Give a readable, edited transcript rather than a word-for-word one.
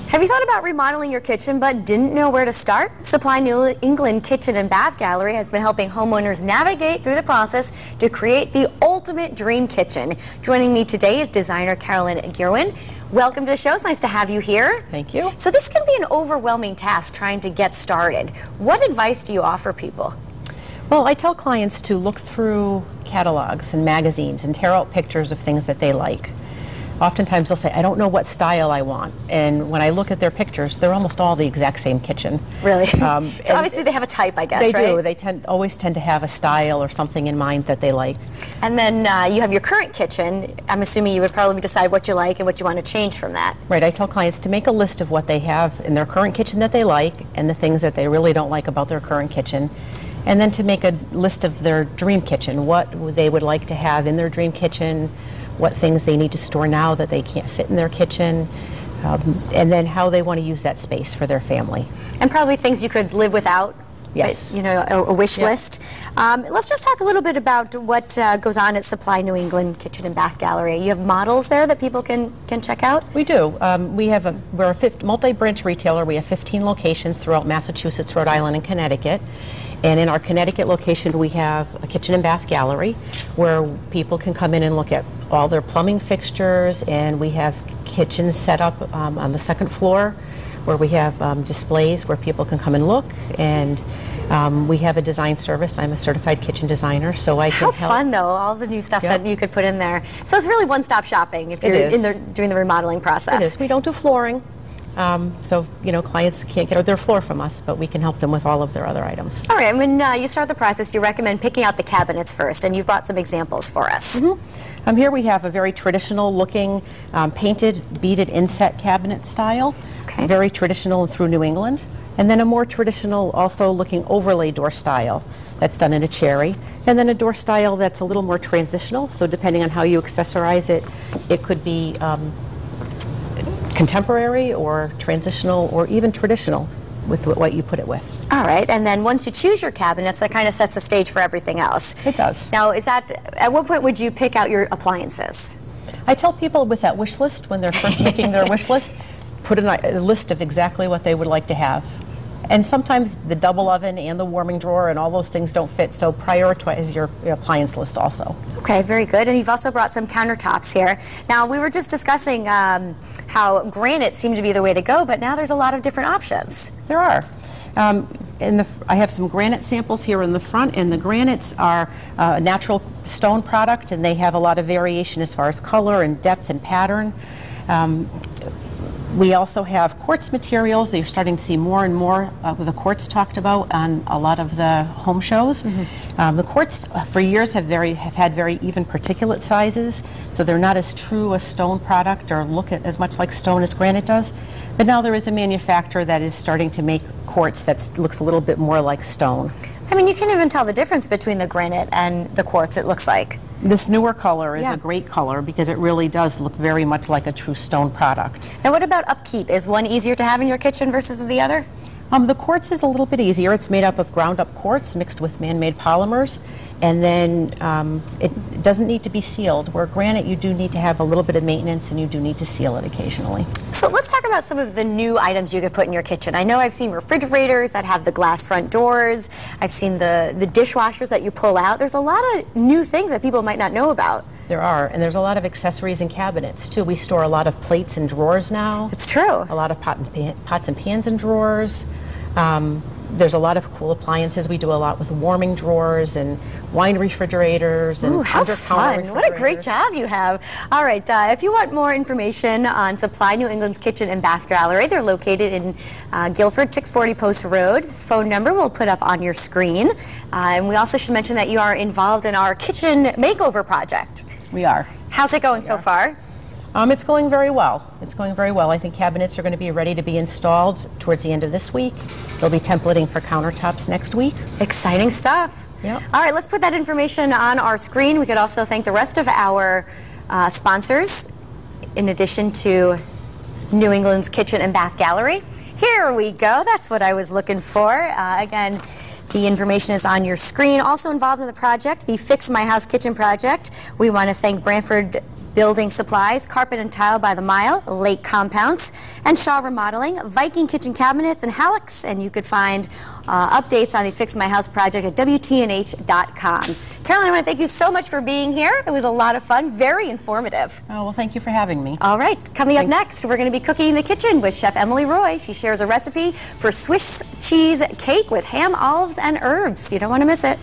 Have you thought about remodeling your kitchen but didn't know where to start? Supply New England Kitchen and Bath Gallery has been helping homeowners navigate through the process to create the ultimate dream kitchen. Joining me today is designer Carolyn Girwin. Welcome to the show. It's nice to have you here. Thank you. So this can be an overwhelming task trying to get started. What advice do you offer people? Well, I tell clients to look through catalogs and magazines and tear out pictures of things that they like. Oftentimes they'll say, I don't know what style I want. And when I look at their pictures, they're almost all the exact same kitchen. Really? So obviously they have a type, I guess, they right? They do. They always tend to have a style or something in mind that they like. And then you have your current kitchen. I'm assuming you would probably decide what you like and what you want to change from that. Right. I tell clients to make a list of what they have in their current kitchen that they like and the things that they really don't like about their current kitchen. And then to make a list of their dream kitchen, what they would like to have in their dream kitchen, what things they need to store now that they can't fit in their kitchen, and then how they want to use that space for their family. And probably things you could live without. Yes. But, you know, a wish list. Let's just talk a little bit about what goes on at Supply New England Kitchen and Bath Gallery. You have models there that people can check out? We do. We're a multi-branch retailer. We have 15 locations throughout Massachusetts, Rhode Island, and Connecticut. And in our Connecticut location, we have a kitchen and bath gallery where people can come in and look at all their plumbing fixtures, and we have kitchens set up on the second floor where we have displays where people can come and look, and we have a design service. I'm a certified kitchen designer, so I can help. How fun, though, all the new stuff that you could put in there. So it's really one-stop shopping if you're doing the remodeling process. It is. We don't do flooring. So, you know, clients can't get their floor from us, but we can help them with all of their other items. All right, and when you start the process, you recommend picking out the cabinets first, and you've brought some examples for us. Here we have a very traditional looking painted beaded inset cabinet style, very traditional through New England, and then a more traditional also looking overlay door style that's done in a cherry, and then a door style that's a little more transitional, so depending on how you accessorize it, it could be contemporary or transitional or even traditional with what you put it with. All right, and then once you choose your cabinets, that kind of sets the stage for everything else. It does. Now, at what point would you pick out your appliances? I tell people with that wish list, when they're first making their wish list, put a list of exactly what they would like to have. And sometimes the double oven and the warming drawer and all those things don't fit, so prioritize your appliance list also. Okay, very good. And you've also brought some countertops here. Now, we were just discussing how granite seemed to be the way to go, but now there's a lot of different options. There are. I have some granite samples here in the front, and the granites are a natural stone product, and they have a lot of variation as far as color and depth and pattern. We also have quartz materials. You're starting to see more and more of the quartz talked about on a lot of the home shows. The quartz for years have had very even particulate sizes, so they're not as true a stone product or look as much like stone as granite does. But now there is a manufacturer that is starting to make quartz that looks a little bit more like stone. I mean, you can even tell the difference between the granite and the quartz, it looks like. This newer color is a great color because it really does look very much like a true stone product. Now, what about upkeep? Is one easier to have in your kitchen versus the other? The quartz is a little bit easier. It's made up of ground up quartz mixed with man-made polymers, and then it doesn't need to be sealed. Where granite, you do need to have a little bit of maintenance, and you do need to seal it occasionally. So let's talk about some of the new items you could put in your kitchen. I know I've seen refrigerators that have the glass front doors. I've seen the dishwashers that you pull out. There's a lot of new things that people might not know about. There are, and there's a lot of accessories and cabinets too. We store a lot of plates and drawers now. It's true. A lot of pots and pans and drawers. There's a lot of cool appliances. We do a lot with warming drawers and wine refrigerators and how fun. What a great job you have. All right, if you want more information on Supply New England's Kitchen and Bath Gallery, they're located in Guilford, 640 Post Road. Phone number we'll put up on your screen. And we also should mention that you are involved in our kitchen makeover project. We are. How's it going so far? It's going very well. It's going very well. I think cabinets are going to be ready to be installed towards the end of this week. They'll be templating for countertops next week. Exciting stuff. Yep. All right, let's put that information on our screen. We could also thank the rest of our sponsors, in addition to New England's Kitchen and Bath Gallery. Here we go. That's what I was looking for. Again, the information is on your screen. Also involved in the project, the Fix My House Kitchen project. We want to thank Branford building supplies, carpet and tile by the mile, lake compounds, and Shaw Remodeling, Viking kitchen cabinets, and Halleck's. And you could find updates on the Fix My House project at WTNH.com. Carolyn, I want to thank you so much for being here. It was a lot of fun, very informative. Oh, well, thank you for having me. All right, coming up next, we're going to be cooking in the kitchen with Chef Emily Roy. She shares a recipe for Swiss cheese cake with ham, olives, and herbs. You don't want to miss it.